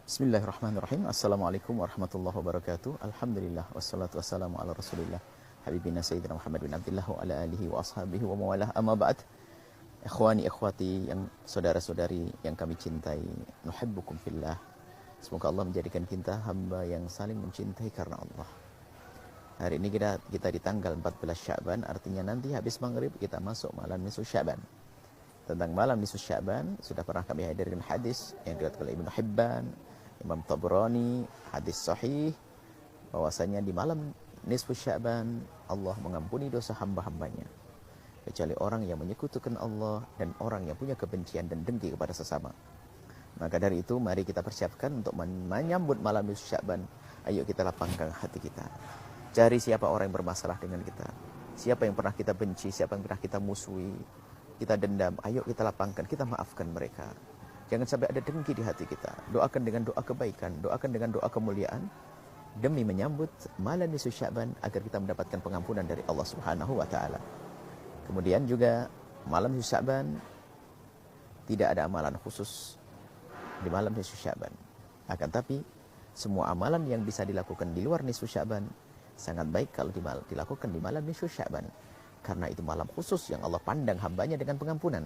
Bismillahirrahmanirrahim. Assalamualaikum warahmatullahi wabarakatuh. Alhamdulillah wassalatu wassalamu ala Rasulillah habibina sayyidina Muhammad bin Abdullah wa ala alihi wa ashabihi wa mawalah. Amma ba'd. Ikhwani ikhwati yang saudara-saudari yang kami cintai, nuhibbukum fillah. Semoga Allah menjadikan kita hamba yang saling mencintai karena Allah. Hari ini kita di tanggal 14 Sya'ban, artinya nanti habis maghrib kita masuk malam nisfu Sya'ban. Tentang malam nisfu Sya'ban sudah pernah kami hadirkan hadis yang diriwayatkan oleh Ibnu Hibban, Imam Tabrani, hadis sahih bahwasanya di malam nisfu Sya'ban Allah mengampuni dosa hamba-hambanya kecuali orang yang menyekutukan Allah dan orang yang punya kebencian dan dengki kepada sesama. Maka dari itu mari kita persiapkan untuk menyambut malam nisfu Sya'ban. Ayo kita lapangkan hati kita. Cari siapa orang yang bermasalah dengan kita, siapa yang pernah kita benci, siapa yang pernah kita musuhi, kita dendam. Ayo kita lapangkan, kita maafkan mereka. Jangan sampai ada dengki di hati kita. Doakan dengan doa kebaikan, doakan dengan doa kemuliaan demi menyambut malam nisfu Sya'ban agar kita mendapatkan pengampunan dari Allah Subhanahu wa taala. Kemudian juga malam nisfu Sya'ban tidak ada amalan khusus di malam nisfu Sya'ban. Akan tapi semua amalan yang bisa dilakukan di luar nisfu Sya'ban sangat baik kalau dilakukan di malam nisfu Sya'ban. Karena itu malam khusus yang Allah pandang hambanya dengan pengampunan.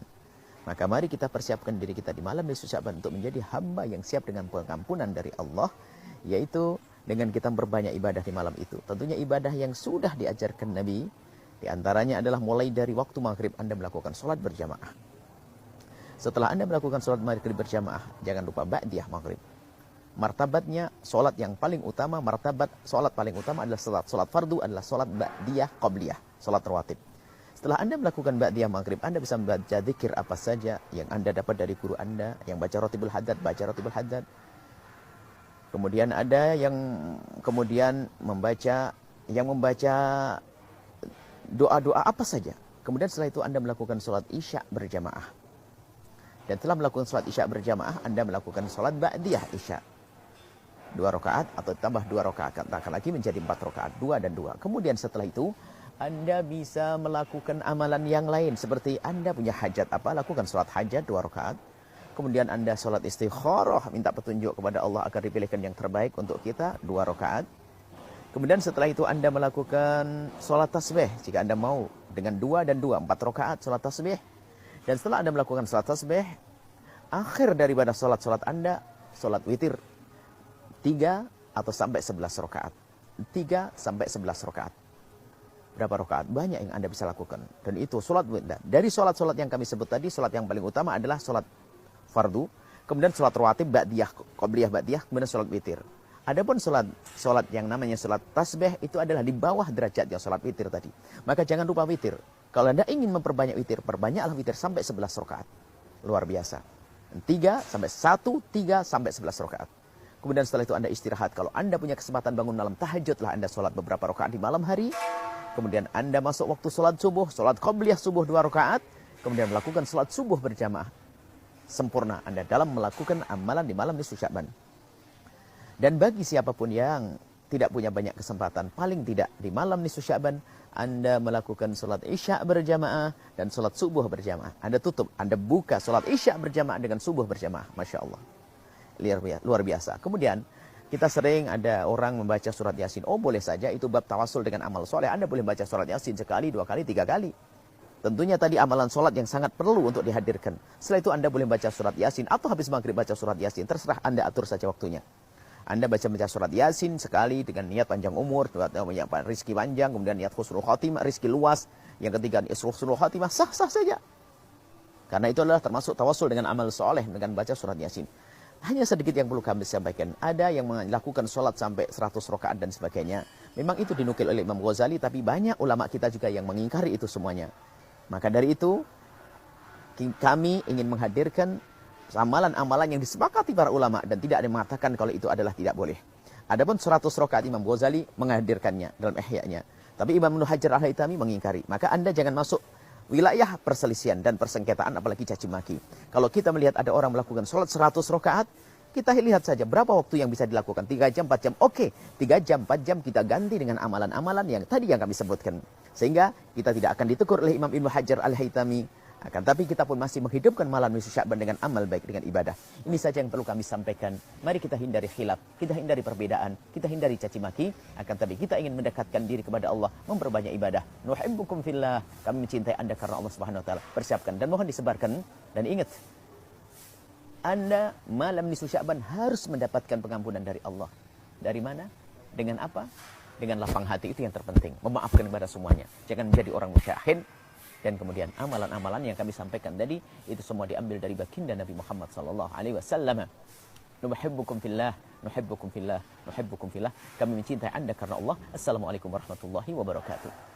Maka mari kita persiapkan diri kita di malam nisfu Sya'ban untuk menjadi hamba yang siap dengan pengampunan dari Allah, yaitu dengan kita berbanyak ibadah di malam itu. Tentunya ibadah yang sudah diajarkan Nabi, di antaranya adalah mulai dari waktu maghrib Anda melakukan sholat berjamaah. Setelah Anda melakukan sholat maghrib berjamaah, jangan lupa ba'diyah maghrib. Martabatnya sholat yang paling utama, martabat sholat paling utama adalah sholat fardu, adalah sholat ba'diyah qabliyah, sholat rawatib. Setelah Anda melakukan ba'diyah maghrib, Anda bisa membaca zikir apa saja yang Anda dapat dari guru Anda, yang baca rotibul haddad, baca rotibul haddad. Kemudian ada yang kemudian membaca doa-doa apa saja. Kemudian setelah itu Anda melakukan sholat isya berjamaah. Dan setelah melakukan sholat isya berjamaah, Anda melakukan sholat ba'diyah isya. 2 rakaat atau tambah 2 rakaat. Katakan lagi menjadi 4 rakaat. 2 dan 2. Kemudian setelah itu Anda bisa melakukan amalan yang lain. Seperti Anda punya hajat apa, lakukan sholat hajat 2 rakaat. Kemudian Anda sholat istikharah, minta petunjuk kepada Allah agar dipilihkan yang terbaik untuk kita, 2 rakaat. Kemudian setelah itu Anda melakukan sholat tasbih. Jika Anda mau dengan 2 dan 2, 4 rakaat sholat tasbih. Dan setelah Anda melakukan sholat tasbih, akhir daripada sholat Anda, sholat witir. 3 atau sampai 11 rakaat. 3 sampai 11 rakaat. Berapa rakaat? Banyak yang Anda bisa lakukan. Dan itu sholat witir. Dari sholat-sholat yang kami sebut tadi, sholat yang paling utama adalah sholat fardu. Kemudian sholat rawatib, ba'diyah, qabliyah ba'diyah, kemudian sholat witir. Adapun sholat yang namanya sholat tasbih itu adalah di bawah derajatnya sholat witir tadi. Maka jangan lupa witir. Kalau Anda ingin memperbanyak witir, perbanyaklah witir sampai 11 rakaat. Luar biasa. 3 sampai 11 rakaat. Kemudian setelah itu Anda istirahat. Kalau Anda punya kesempatan bangun malam, tahajudlah Anda sholat beberapa rakaat di malam hari. Kemudian Anda masuk waktu sholat subuh, sholat qabliyah subuh 2 rakaat. Kemudian melakukan sholat subuh berjamaah. Sempurna Anda dalam melakukan amalan di malam nisfu Sya'ban. Dan bagi siapapun yang tidak punya banyak kesempatan, paling tidak di malam nisfu Sya'ban, Anda melakukan sholat isya berjamaah dan sholat subuh berjamaah. Anda tutup, Anda buka sholat isya berjamaah dengan subuh berjamaah. Masya Allah. Luar biasa. Kemudian kita sering ada orang membaca surat Yasin. Oh boleh saja, itu bab tawasul dengan amal soleh. Anda boleh baca surat Yasin sekali, 2 kali, 3 kali. Tentunya tadi amalan sholat yang sangat perlu untuk dihadirkan. Setelah itu Anda boleh baca surat Yasin atau habis maghrib baca surat Yasin. Terserah Anda atur saja waktunya. Anda baca surat Yasin sekali dengan niat panjang umur, rizki panjang, kemudian niat husnul khatimah, rizki luas. Yang ketiga, husnul khatimah, sah-sah saja. Karena itu adalah termasuk tawasul dengan amal soleh dengan baca surat Yasin. Hanya sedikit yang perlu kami sampaikan. Ada yang melakukan sholat sampai 100 rakaat dan sebagainya. Memang itu dinukil oleh Imam Ghazali, tapi banyak ulama kita juga yang mengingkari itu semuanya. Maka dari itu, kami ingin menghadirkan amalan-amalan yang disepakati para ulama dan tidak ada yang mengatakan kalau itu adalah tidak boleh. Adapun 100 rakaat Imam Ghazali menghadirkannya dalam Ihya-nya. Tapi Imam Ibnu Hajar Al-Haytami mengingkari. Maka Anda jangan masuk wilayah perselisihan dan persengketaan, apalagi caci maki. Kalau kita melihat ada orang melakukan sholat 100 rakaat, kita lihat saja berapa waktu yang bisa dilakukan. 3 jam, 4 jam. Oke, 3 jam, 4 jam kita ganti dengan amalan-amalan yang tadi yang kami sebutkan. Sehingga kita tidak akan ditegur oleh Imam Ibnu Hajar Al-Haytami Akan tapi kita pun masih menghidupkan malam nisfu Sya'ban dengan amal baik, dengan ibadah. Ini saja yang perlu kami sampaikan. Mari kita hindari khilaf, kita hindari perbedaan, kita hindari caci maki. Akan tapi kita ingin mendekatkan diri kepada Allah, memperbanyak ibadah. Nuhibbukum fillah, kami mencintai Anda karena Allah Subhanahu wa taala. Persiapkan dan mohon disebarkan dan ingat, Anda malam nisfu Sya'ban harus mendapatkan pengampunan dari Allah. Dari mana? Dengan apa? Dengan lapang hati, itu yang terpenting. Memaafkan kepada semuanya. Jangan menjadi orang musyahid. Dan kemudian amalan-amalan yang kami sampaikan tadi itu semua diambil dari baginda Nabi Muhammad sallallahu alaihi wasallam. Nuhibbukum fillah, nuhibbukum fillah, nuhibbukum fillah. Kami mencintai Anda karena Allah. Assalamualaikum warahmatullahi wabarakatuh.